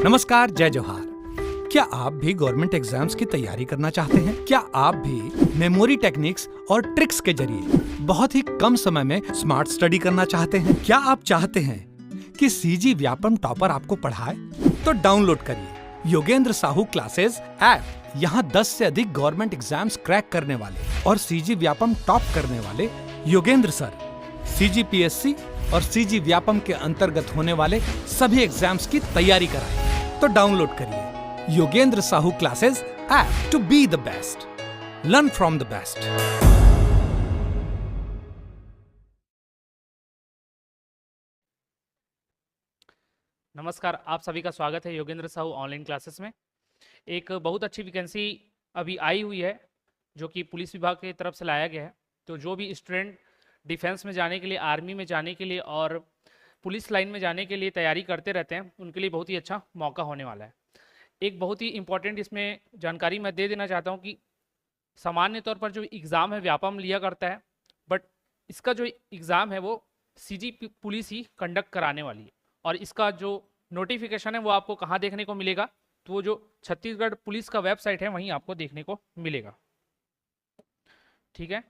नमस्कार, जय जोहार। क्या आप भी गवर्नमेंट एग्जाम्स की तैयारी करना चाहते हैं? क्या आप भी मेमोरी टेक्निक्स और ट्रिक्स के जरिए बहुत ही कम समय में स्मार्ट स्टडी करना चाहते हैं? क्या आप चाहते हैं कि सीजी व्यापम टॉपर आपको पढ़ाए? तो डाउनलोड करिए योगेंद्र साहू क्लासेस ऐप। यहाँ 10 से अधिक गवर्नमेंट एग्जाम्स क्रैक करने वाले और सीजी व्यापम टॉप करने वाले योगेंद्र सर सीजीपीएससी और सीजी व्यापम के अंतर्गत होने वाले सभी एग्जाम्स की तैयारी कराएं। तो डाउनलोड करिए Yogendra Sahu classes app to be the best, learn from the best. नमस्कार, आप सभी का स्वागत है योगेंद्र साहू ऑनलाइन क्लासेस में। एक बहुत अच्छी वैकेंसी अभी आई हुई है जो कि पुलिस विभाग की तरफ से लाया गया है। तो जो भी स्टूडेंट डिफेंस में जाने के लिए, आर्मी में जाने के लिए और पुलिस लाइन में जाने के लिए तैयारी करते रहते हैं, उनके लिए बहुत ही अच्छा मौका होने वाला है। एक बहुत ही इंपॉर्टेंट इसमें जानकारी मैं दे देना चाहता हूँ कि सामान्य तौर पर जो एग्ज़ाम है व्यापम लिया करता है, बट इसका जो एग्ज़ाम है वो सीजी पुलिस ही कंडक्ट कराने वाली है। और इसका जो नोटिफिकेशन है वो आपको कहाँ देखने को मिलेगा? तो वो जो छत्तीसगढ़ पुलिस का वेबसाइट है वहीं आपको देखने को मिलेगा। ठीक है,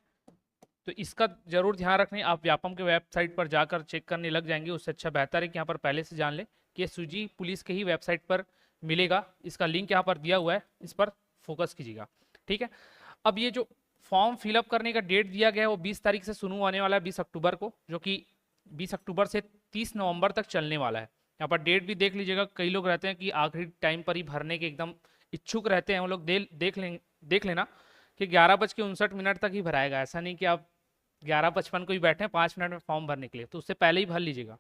तो इसका जरूर ध्यान रखें। आप व्यापम के वेबसाइट पर जाकर चेक करने लग जाएंगे, उससे अच्छा बेहतर है कि यहाँ पर पहले से जान लें कि सीजी पुलिस के ही वेबसाइट पर मिलेगा। इसका लिंक यहाँ पर दिया हुआ है, इस पर फोकस कीजिएगा। ठीक है, अब ये जो फॉर्म फिलअप करने का डेट दिया गया है वो 20 तारीख से शुरू होने वाला है, 20 अक्टूबर को, जो कि 20 अक्टूबर से 30 नवंबर तक चलने वाला है। यहाँ पर डेट भी देख लीजिएगा। कई लोग रहते हैं कि आखिरी टाइम पर ही भरने के एकदम इच्छुक रहते हैं, वो लोग देख लेना कि 11:59 तक ही भराएगा। ऐसा नहीं कि आप 11:55 को ही बैठे 5 मिनट में फॉर्म भरने के लिए, तो उससे पहले ही भर लीजिएगा।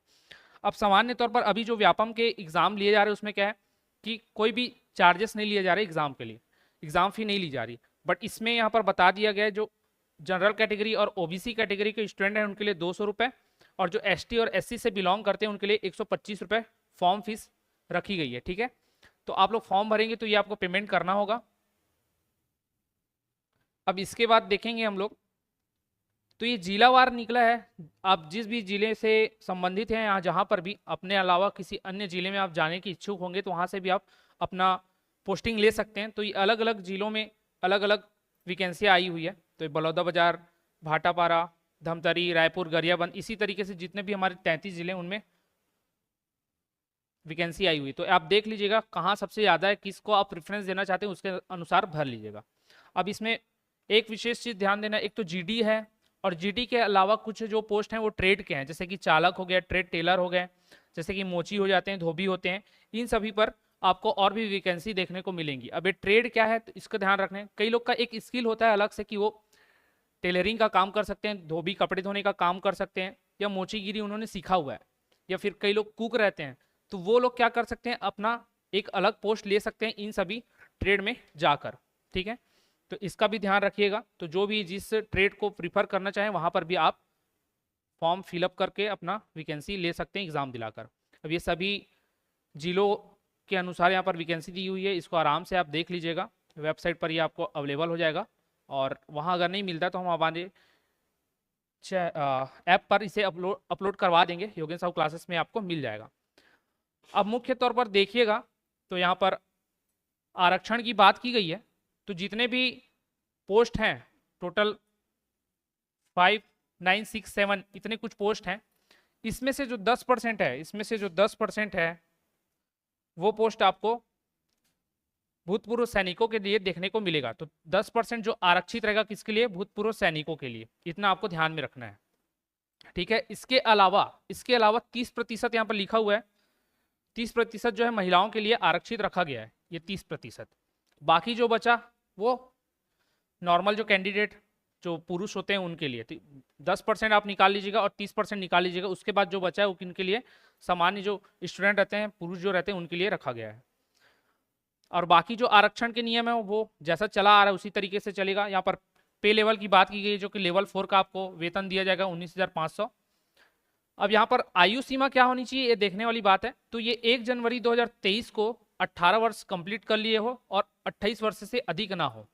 अब सामान्य तौर पर अभी जो व्यापम के एग्जाम लिए जा रहे हैं उसमें क्या है कि कोई भी चार्जेस नहीं लिए जा रहे एग्जाम के लिए, एग्जाम फी नहीं ली जा रही। बट इसमें यहाँ पर बता दिया गया है जो जनरल कैटेगरी और ओबीसी कैटेगरी के स्टूडेंट हैं उनके लिए 200 रुपये, और जो एसटी और एससी से बिलोंग करते हैं उनके लिए 125 रुपये फॉर्म फीस रखी गई है। ठीक है, तो आप लोग फॉर्म भरेंगे तो ये आपको पेमेंट करना होगा। अब इसके बाद देखेंगे हम लोग, तो ये जिलावार निकला है। आप जिस भी जिले से संबंधित हैं, यहाँ जहाँ पर भी अपने अलावा किसी अन्य जिले में आप जाने की इच्छुक होंगे तो वहाँ से भी आप अपना पोस्टिंग ले सकते हैं। तो ये अलग अलग जिलों में अलग अलग वैकेंसियाँ आई हुई है। तो ये बलौदाबाजार, भाटापारा, धमतरी, रायपुर, गरियाबंद, इसी तरीके से जितने भी हमारे 33 जिले उनमें वैकेंसी आई हुई। तो आप देख लीजिएगा कहाँ सबसे ज़्यादा है, किसको आप प्रेफरेंस देना चाहते हैं उसके अनुसार भर लीजिएगा। अब इसमें एक विशेष चीज़ ध्यान देना, एक तो जीडी है और जीडी के अलावा कुछ जो पोस्ट हैं वो ट्रेड के हैं, जैसे कि चालक हो गया, ट्रेड टेलर हो गए, जैसे कि मोची हो जाते हैं, धोबी होते हैं। इन सभी पर आपको और भी वैकेंसी देखने को मिलेंगी। अब ये ट्रेड क्या है तो इसका ध्यान रखना। कई लोग का एक स्किल होता है अलग से कि वो टेलरिंग का काम कर सकते हैं, धोबी कपड़े धोने का काम कर सकते हैं, या मोचीगिरी उन्होंने सीखा हुआ है, या फिर कई लोग कुक रहते हैं, तो वो लोग क्या कर सकते हैं, अपना एक अलग पोस्ट ले सकते हैं इन सभी ट्रेड में जाकर। ठीक है, तो इसका भी ध्यान रखिएगा। तो जो भी जिस ट्रेड को प्रीफर करना चाहें वहाँ पर भी आप फॉर्म फिलअप करके अपना वैकेंसी ले सकते हैं एग्ज़ाम दिलाकर। अब ये सभी जिलों के अनुसार यहाँ पर वैकेंसी दी हुई है, इसको आराम से आप देख लीजिएगा, वेबसाइट पर ये आपको अवेलेबल हो जाएगा। और वहाँ अगर नहीं मिलता तो हम हमारे ऐप पर इसे अपलोड करवा देंगे, योगेंद्र साहू क्लासेस में आपको मिल जाएगा। अब मुख्य तौर पर देखिएगा तो यहाँ पर आरक्षण की बात की गई है। तो जितने भी पोस्ट हैं टोटल 5967 इतने कुछ पोस्ट हैं, इसमें से जो 10% है वो पोस्ट आपको भूतपूर्व सैनिकों के लिए देखने को मिलेगा। तो 10% जो आरक्षित रहेगा किसके लिए? भूतपूर्व सैनिकों के लिए। इतना आपको ध्यान में रखना है। ठीक है, इसके अलावा 30% यहाँ पर लिखा हुआ है, 30% जो है महिलाओं के लिए आरक्षित रखा गया है, ये 30%। बाकी जो बचा वो नॉर्मल जो कैंडिडेट जो पुरुष होते हैं उनके लिए। 10% आप निकाल लीजिएगा और 30% निकाल लीजिएगा। उसके बाद जो बचा है वो किनके लिए? सामान्य जो स्टूडेंट रहते हैं, पुरुष जो रहते हैं उनके लिए रखा गया है। और बाकी जो आरक्षण के नियम है वो जैसा चला आ रहा है उसी तरीके से चलेगा। यहाँ पर पे लेवल की बात की गई है, जो कि लेवल 4 का आपको वेतन दिया जाएगा 19,500। अब यहाँ पर आयु सीमा क्या होनी चाहिए ये देखने वाली बात है। तो ये 1 जनवरी 2023 को 18 वर्ष कंप्लीट कर लिए हो और 28 वर्ष से अधिक ना हो।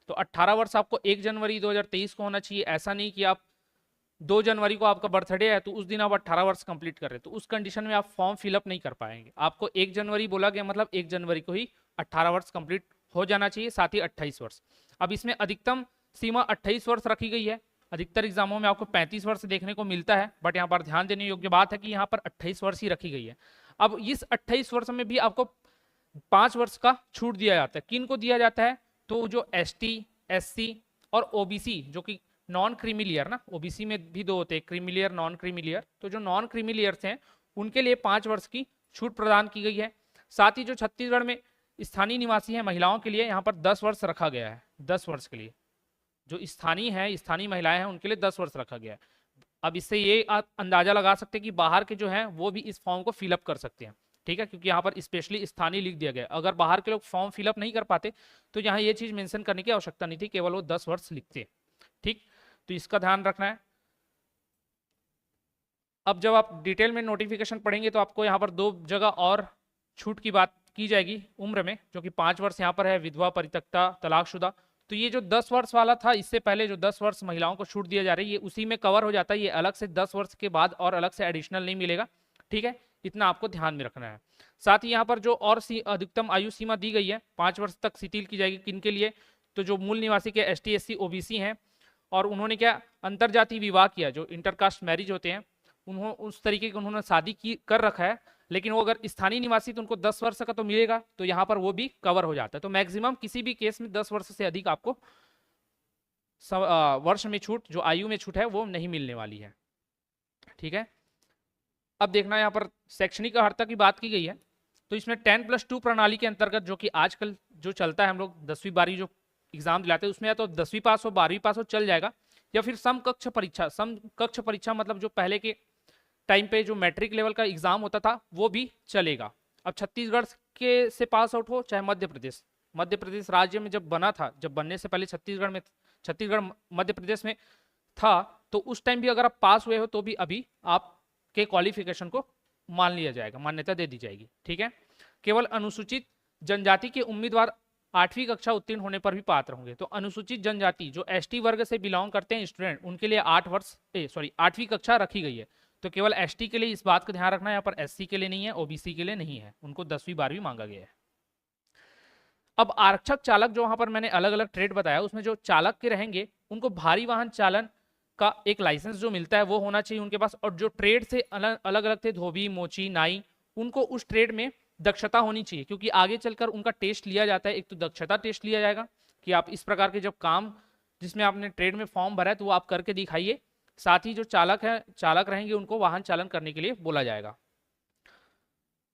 तो 18 वर्ष आपको 1 जनवरी 2023 को होना चाहिए। ऐसा नहीं कि आप 2 जनवरी को आपका बर्थडे है तो उस दिन आप 18 वर्ष कंप्लीट कर रहे हैं, तो उस कंडीशन में आप फॉर्म फिलअप नहीं कर पाएंगे। आपको 1 जनवरी बोला गया, मतलब 1 जनवरी को ही 18 वर्ष कंप्लीट हो जाना चाहिए, साथ ही 28 वर्ष। अब इसमें अधिकतम सीमा 28 वर्ष रखी गई है। अधिकतर एग्जामों में आपको 35 वर्ष देखने को मिलता है, बट यहाँ पर ध्यान देने योग्य बात है कि यहाँ पर 28 वर्ष ही रखी गई है। अब इस 28 वर्ष में भी आपको 5 वर्ष का छूट दिया जाता है। किन को दिया जाता है? तो जो ST, SC और OBC, जो कि नॉन क्रीमी ना, OBC में भी 2 होते हैं, क्रीमी नॉन क्रीमी। तो जो नॉन क्रीमी हैं उनके लिए 5 वर्ष की छूट प्रदान की गई है। साथ ही जो छत्तीसगढ़ में स्थानीय निवासी है महिलाओं के लिए यहाँ पर 10 वर्ष रखा गया है। 10 वर्ष के लिए जो स्थानीय महिलाएं हैं उनके लिए 10 वर्ष रखा गया है। अब इससे ये आप अंदाजा लगा सकते हैं कि बाहर के जो हैं वो भी इस फॉर्म को फिलअप कर सकते हैं, ठीक है, क्योंकि यहाँ पर स्पेशली स्थानीय लिख दिया गया है। अगर बाहर के लोग फॉर्म फिलअप नहीं कर पाते तो यहाँ ये चीज मेंशन करने की आवश्यकता नहीं थी, केवल वो 10 वर्ष लिखते, ठीक। तो इसका ध्यान रखना है। अब जब आप डिटेल में नोटिफिकेशन पढ़ेंगे तो आपको यहाँ पर 2 जगह और छूट की बात की जाएगी उम्र में, जो कि 5 वर्ष यहाँ पर है, विधवा, परित्यक्ता, तलाकशुदा। तो ये जो 10 वर्ष वाला था, इससे पहले जो 10 वर्ष महिलाओं को छूट दिया जा रही है, ये उसी में कवर हो जाता है। ये अलग से 10 वर्ष के बाद और अलग से एडिशनल नहीं मिलेगा, ठीक है, इतना आपको ध्यान में रखना है। साथ ही यहाँ पर जो और अधिकतम आयु सीमा दी गई है 5 वर्ष तक शिथिल की जाएगी। किनके लिए? तो जो मूल निवासी के ST, SC, OBC हैं और उन्होंने क्या अंतरजातीय विवाह किया, जो इंटरकास्ट मैरिज होते हैं, उन्होंने उस तरीके की उन्होंने शादी की कर रखा है, लेकिन वो अगर स्थानीय निवासी तो उनको 10 वर्ष का तो मिलेगा, तो यहाँ पर वो भी कवर हो जाता है। तो मैक्सिमम किसी भी केस में 10 वर्ष से अधिक आपको वर्ष में छूट, जो आयु में छूट है, वो नहीं मिलने वाली है, ठीक है। अब देखना यहाँ पर शैक्षणिक अर्हता की बात की गई है, तो इसमें 10+2 प्रणाली के अंतर्गत, जो कि आजकल जो चलता है, हम लोग 10वीं 12वीं जो एग्जाम दिलाते हैं उसमें या तो 10वीं पास हो, 12वीं पास हो, चल जाएगा, या फिर समकक्ष परीक्षा मतलब जो पहले के टाइम पे जो मैट्रिक लेवल का एग्जाम होता था वो भी चलेगा। अब छत्तीसगढ़ के से पास आउट हो चाहे मध्य प्रदेश राज्य में जब बना था, जब बनने से पहले छत्तीसगढ़ मध्य प्रदेश में था, तो उस टाइम भी अगर आप पास हुए हो तो भी अभी आपके क्वालिफिकेशन को मान लिया जाएगा, मान्यता दे दी जाएगी, ठीक है। केवल अनुसूचित जनजाति के उम्मीदवार 8वीं कक्षा उत्तीर्ण होने पर भी पात्र होंगे। तो अनुसूचित जनजाति जो ST वर्ग से बिलोंग करते हैं स्टूडेंट, उनके लिए 8वीं कक्षा रखी गई है। तो केवल ST के लिए इस बात का ध्यान रखना है, यहाँ पर SC के लिए नहीं है, OBC के लिए नहीं है, उनको 10वीं 12वीं मांगा गया है। अब आरक्षक चालक, जो वहां पर मैंने अलग अलग ट्रेड बताया, उसमें जो चालक के रहेंगे उनको भारी वाहन चालन का एक लाइसेंस जो मिलता है वो होना चाहिए उनके पास। और जो ट्रेड से अलग अलग थे, धोबी, मोची, नाई, उनको उस ट्रेड में दक्षता होनी चाहिए, क्योंकि आगे चलकर उनका टेस्ट लिया जाता है। एक तो दक्षता टेस्ट लिया जाएगा कि आप इस प्रकार के जब काम जिसमें आपने ट्रेड में फॉर्म भरा है तो वो आप करके दिखाइए। साथ ही जो चालक रहेंगे उनको वाहन चालन करने के लिए बोला जाएगा।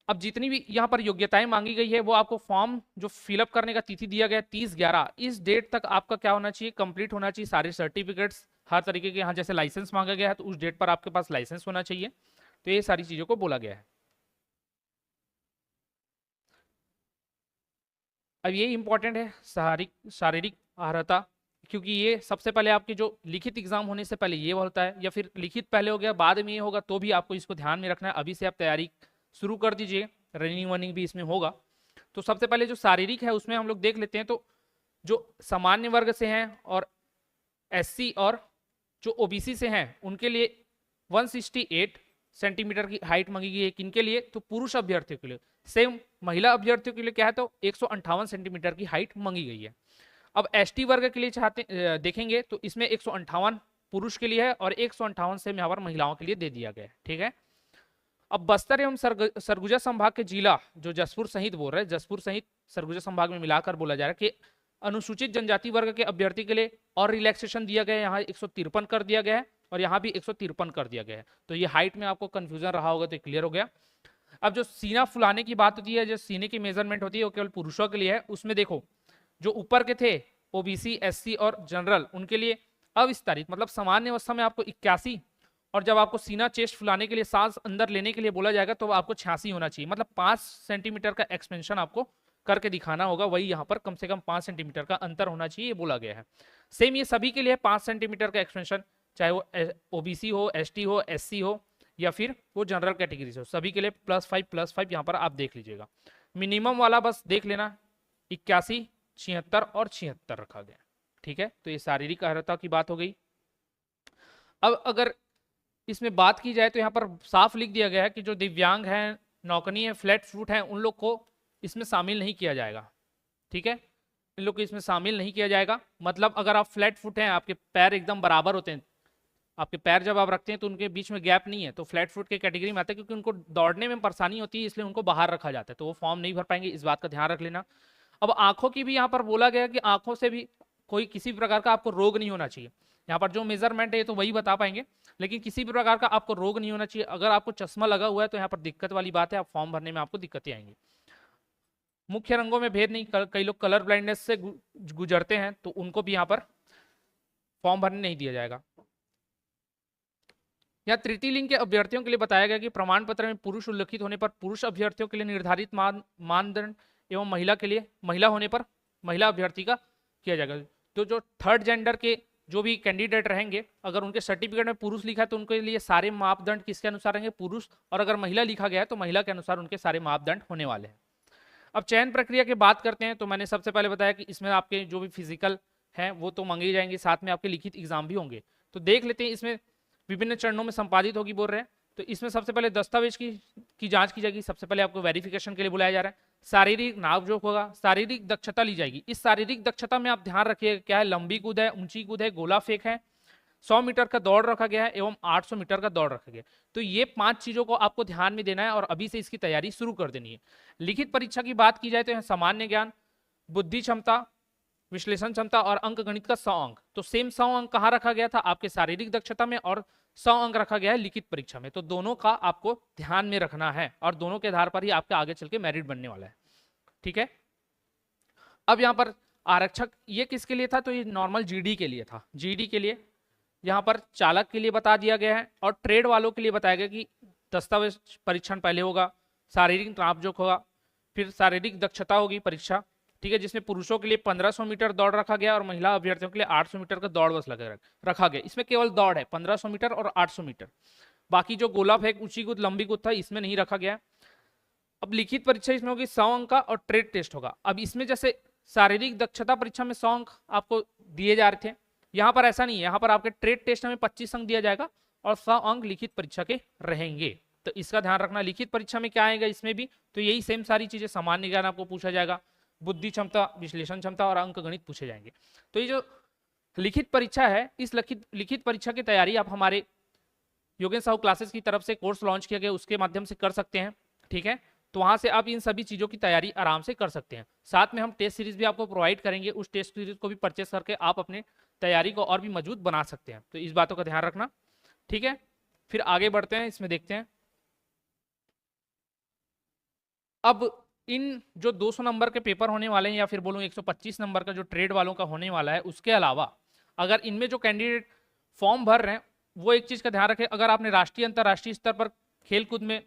अब जितनी भी यहाँ पर योग्यताएं मांगी गई है वो आपको फॉर्म जो फिलअप करने का तिथि दिया गया 30/11, इस डेट तक आपका क्या होना चाहिए, कंप्लीट होना चाहिए सारे सर्टिफिकेट्स हर तरीके के। यहाँ जैसे लाइसेंस मांगा गया है तो उस डेट पर आपके पास लाइसेंस होना चाहिए। तो ये सारी चीजों को बोला गया है। अब ये इंपॉर्टेंट है शारीरिक अर्हता, क्योंकि ये सबसे पहले आपके जो लिखित एग्जाम होने से पहले ये होता है, या फिर लिखित पहले हो गया बाद में ये होगा, तो भी आपको इसको ध्यान में रखना है। अभी से आप तैयारी शुरू कर दीजिए, रनिंग वनिंग भी इसमें होगा। तो सबसे पहले जो शारीरिक है उसमें हम लोग देख लेते हैं। तो जो सामान्य वर्ग से हैं और SC और जो OBC से हैं उनके लिए 168 सेंटीमीटर की हाइट मांगी गई है। किनके लिए? तो पुरुष अभ्यर्थियों के लिए। सेम महिला अभ्यर्थियों के लिए क्या है, तो 158 सेंटीमीटर की हाइट मांगी गई है। अब ST वर्ग के लिए देखेंगे तो इसमें 158 पुरुष के लिए है और 158 सेम यहाँ पर महिलाओं के लिए दे दिया गया है, ठीक है। अब बस्तर एवं सरगुजा संभाग के जिला जो जसपुर सहित बोल रहे हैं, जसपुर सहित सरगुजा संभाग में मिलाकर बोला जा रहा है कि अनुसूचित जनजाति वर्ग के अभ्यर्थी के लिए और रिलैक्सेशन दिया गया है। यहाँ 153 कर दिया गया है और यहाँ भी 153 कर दिया गया है। तो ये हाइट में आपको कंफ्यूजन रहा होगा तो क्लियर हो गया। अब जो सीना फुलाने की बात होती है, जो सीने की मेजरमेंट होती है वो केवल पुरुषों के लिए है। उसमें देखो जो ऊपर के थे OBC, SC और जनरल, उनके लिए अविस्तारित मतलब सामान्य अवस्था में आपको 81, और जब आपको सीना चेस्ट फुलाने के लिए सांस अंदर लेने के लिए बोला जाएगा तो आपको 86 होना चाहिए। मतलब 5 सेंटीमीटर का एक्सपेंशन आपको करके दिखाना होगा। वही यहाँ पर कम से कम 5 सेंटीमीटर का अंतर होना चाहिए, ये बोला गया है। सेम ये सभी के लिए 5 सेंटीमीटर का एक्सपेंशन, चाहे वो OBC हो, ST हो, SC हो या फिर वो जनरल कैटेगरी से हो, सभी के लिए +5 यहाँ पर आप देख लीजिएगा। मिनिमम वाला बस देख लेना 81, 76 और 76 रखा गया, ठीक है। तो ये शारीरिक अर्हता की बात हो गई। अब अगर इसमें बात की जाए तो यहाँ पर साफ लिख दिया गया है कि जो दिव्यांग हैं, नौकनी है, फ्लैट फुट हैं, उन लोग को इसमें शामिल नहीं किया जाएगा। ठीक है, इन लोग को इसमें शामिल नहीं किया जाएगा। मतलब अगर आप फ्लैट फुट हैं, आपके पैर एकदम बराबर होते हैं, आपके पैर जब आप रखते हैं तो उनके बीच में गैप नहीं है, तो फ्लैट फुट के कैटेगरी में आते हैं, क्योंकि उनको दौड़ने में परेशानी होती है, इसलिए उनको बाहर रखा जाता है, तो वो फॉर्म नहीं भर पाएंगे, इस बात का ध्यान रख लेना। अब आंखों की भी यहाँ पर बोला गया कि आंखों से भी कोई किसी भी प्रकार का आपको रोग नहीं होना चाहिए। यहाँ पर जो मेजरमेंट है तो वही बता पाएंगे, लेकिन किसी भी प्रकार का आपको रोग नहीं होना चाहिए। अगर आपको चश्मा लगा हुआ है तो यहाँ पर दिक्कत वाली बात है, आप फॉर्म भरने में आपको दिक्कतें आएंगी। मुख्य रंगों में भेद नहीं, कई लोग कलर ब्लाइंडनेस से गुजरते हैं, तो उनको भी यहाँ पर फॉर्म भरने नहीं दिया जाएगा। यहाँ तृतीय लिंग के अभ्यर्थियों के लिए बताया गया कि प्रमाण पत्र में पुरुष उल्लिखित होने पर पुरुष अभ्यर्थियों के लिए निर्धारित मानदंड एवं महिला होने पर महिला अभ्यर्थी का किया जाएगा। तो जो थर्ड जेंडर के जो भी कैंडिडेट रहेंगे, अगर उनके सर्टिफिकेट में पुरुष लिखा है तो उनके लिए सारे मापदंड किसके अनुसार रहेंगे? पुरुष। और अगर महिला लिखा गया है तो महिला के अनुसार उनके सारे मापदंड होने वाले हैं। अब चयन प्रक्रिया की बात करते हैं, तो मैंने सबसे पहले बताया कि इसमें आपके जो भी फिजिकल हैं वो तो मांगे जाएंगे, साथ में आपके लिखित एग्जाम भी होंगे। तो देख लेते हैं, इसमें विभिन्न चरणों में संपादित होगी बोल रहे हैं। तो इसमें सबसे पहले दस्तावेज की जांच की जाएगी। सबसे पहले आपको वेरिफिकेशन के लिए बुलाया जा रहा है। शारीरिक नापजोख होगा, शारीरिक दक्षता ली जाएगी। इस शारीरिक दक्षता में आप ध्यान रखिए क्या है, लंबी कूद है, ऊंची कूद है, गोला फेंक है, 100 मीटर का दौड़ रखा गया है एवं 800 मीटर का दौड़ रखा गया है। तो ये 5 चीजों को आपको ध्यान में देना है और अभी से इसकी तैयारी शुरू कर देनी है। लिखित परीक्षा की बात की जाए तो सामान्य ज्ञान, बुद्धि क्षमता, विश्लेषण क्षमता और अंक गणित का 100 अंक। तो सेम 100 अंक कहाँ रखा गया था? आपके शारीरिक दक्षता में, और 100 अंक रखा गया है लिखित परीक्षा में। तो दोनों का आपको ध्यान में रखना है और दोनों के आधार पर ही आपके आगे चल के मेरिट बनने वाला है। ठीक है, अब यहाँ पर आरक्षक ये किसके लिए था? तो ये नॉर्मल जीडी के लिए था। जीडी के लिए यहाँ पर चालक के लिए बता दिया गया है, और ट्रेड वालों के लिए बताया गया कि दस्तावेज परीक्षण पहले होगा, शारीरिक नापजोख होगा, फिर शारीरिक दक्षता होगी परीक्षा। ठीक है, जिसमें पुरुषों के लिए 1500 मीटर दौड़ रखा गया और महिला अभ्यर्थियों के लिए 800 मीटर का दौड़ बस रखा गया। इसमें केवल दौड़ है 1500 मीटर और 800 मीटर, बाकी जो गोला फेंक, ऊंची कूद, लंबी कूद था इसमें नहीं रखा गया। अब लिखित परीक्षा इसमें होगी 100 अंक का और ट्रेड टेस्ट होगा। अब इसमें जैसे शारीरिक दक्षता परीक्षा में 100 अंक आपको दिए जा रहे थे, यहाँ पर ऐसा नहीं है। यहाँ पर आपके ट्रेड टेस्ट में 25 अंक दिया जाएगा और 100 अंक लिखित परीक्षा के रहेंगे। तो इसका ध्यान रखना। लिखित परीक्षा में क्या आएगा इसमें भी? तो यही सेम सारी चीजें, सामान्य ज्ञान आपको पूछा जाएगा, बुद्धि क्षमता, विश्लेषण क्षमता और अंक गणित पूछे जाएंगे। तो ये जो लिखित परीक्षा है, इस लिखित परीक्षा की तैयारी आप हमारे योगेंद्र साहू क्लासेस की तरफ से कोर्स लॉन्च किया गया, उसके माध्यम से कर सकते हैं। ठीक है, तो वहां से आप इन सभी चीजों की तैयारी आराम से कर सकते हैं। साथ में हम टेस्ट सीरीज भी आपको प्रोवाइड करेंगे, उस टेस्ट सीरीज को भी परचेस करके आप अपने तैयारी को और भी मजबूत बना सकते हैं। तो इस बातों का ध्यान रखना। ठीक है, फिर आगे बढ़ते हैं, इसमें देखते हैं। अब इन जो 200 नंबर के पेपर होने वाले हैं, या फिर बोलूं 125 नंबर का जो ट्रेड वालों का होने वाला है, उसके अलावा अगर इनमें जो कैंडिडेट फॉर्म भर रहे हैं वो एक चीज का ध्यान रखें, अगर आपने राष्ट्रीय अंतर्राष्ट्रीय स्तर पर खेलकूद में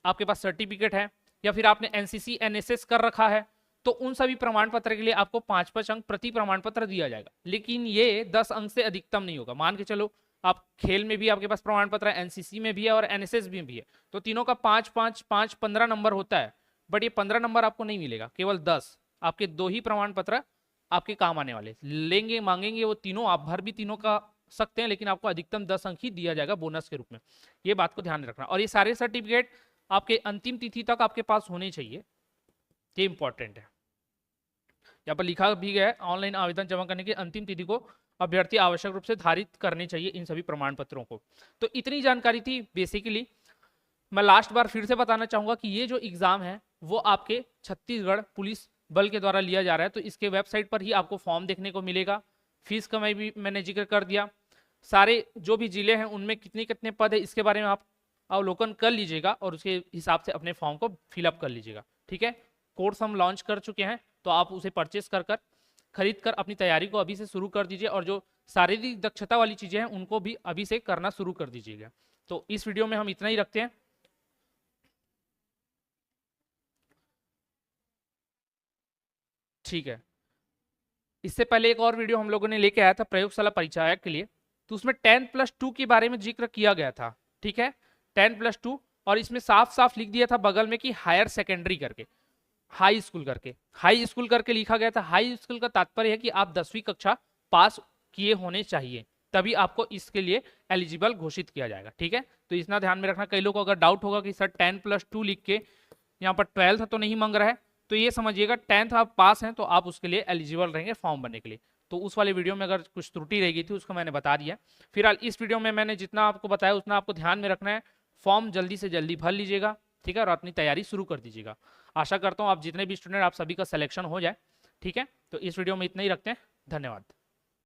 आपके पास सर्टिफिकेट है या फिर आपने एनसीसी एनएसएस कर रखा है, तो उन सभी प्रमाण पत्र के लिए आपको 5-5 अंक प्रति प्रमाण पत्र दिया जाएगा। लेकिन ये 10 अंक से अधिकतम नहीं होगा। मान के चलो आप खेल में भी आपके पास प्रमाण पत्र है, एनसीसी में भी है और एनएसएस में भी है, तो तीनों का 5-5-5 15 नंबर होता है। बट ये 15 नंबर आपको नहीं मिलेगा, केवल 10। आपके 2 ही प्रमाण पत्र आपके काम आने वाले। लेंगे मांगेंगे वो तीनों, आप भर भी तीनों का सकते हैं, लेकिन आपको अधिकतम 10 अंक ही दिया जाएगा बोनस के रूप में। ये बात को ध्यान रखना। और ये सारे सर्टिफिकेट आपके अंतिम तिथि तक आपके पास होने चाहिए, ये इंपॉर्टेंट है। यहाँ पर लिखा भी गया है, ऑनलाइन आवेदन जमा करने की अंतिम तिथि को अभ्यर्थी आवश्यक रूप से धारित करने चाहिए इन सभी प्रमाण पत्रों को। तो इतनी जानकारी थी बेसिकली। मैं लास्ट बार फिर से बताना चाहूंगा कि ये जो एग्जाम है वो आपके छत्तीसगढ़ पुलिस बल के द्वारा लिया जा रहा है। तो इसके वेबसाइट पर ही आपको फॉर्म देखने को मिलेगा। फीस का मैंने जिक्र कर दिया। सारे जो भी जिले हैं उनमें कितने कितने पद है इसके बारे में आप अवलोकन कर लीजिएगा और उसके हिसाब से अपने फॉर्म को फिलअप कर लीजिएगा। ठीक है, कोर्स हम लॉन्च कर चुके हैं, तो आप उसे परचेस कर खरीद कर अपनी तैयारी को अभी से शुरू कर दीजिए, और जो शारीरिक दक्षता वाली चीजें हैं उनको भी अभी से करना शुरू कर दीजिएगा। तो इस वीडियो में हम इतना ही रखते हैं। ठीक है, इससे पहले एक और वीडियो हम लोगों ने लेके आया था प्रयोगशाला परिचायक के लिए, तो उसमें 10+2 के बारे में जिक्र किया गया था। ठीक है, 10+2, और इसमें साफ साफ लिख दिया था बगल में कि हायर सेकेंडरी करके, हाई स्कूल करके लिखा गया था। हाई स्कूल का तात्पर्य है कि आप 10वीं कक्षा पास किए होने चाहिए, तभी आपको इसके लिए एलिजिबल घोषित किया जाएगा। ठीक है, तो इतना ध्यान में रखना। कई लोगों को अगर डाउट होगा कि सर 10+2 लिख के यहाँ पर 12th तो नहीं मांग रहा है, तो ये समझिएगा 10th आप पास हैं तो आप उसके लिए एलिजिबल रहेंगे फॉर्म भरने के लिए। तो उस वाले वीडियो में अगर कुछ त्रुटि रह गई थी उसको मैंने बता दिया। फिलहाल इस वीडियो में मैंने जितना आपको बताया उतना आपको ध्यान में रखना है। फॉर्म जल्दी से जल्दी भर लीजिएगा, ठीक है, और अपनी तैयारी शुरू कर दीजिएगा। आशा करता हूँ आप जितने भी स्टूडेंट आप सभी का सिलेक्शन हो जाए। ठीक है, तो इस वीडियो में इतना ही रखते हैं। धन्यवाद।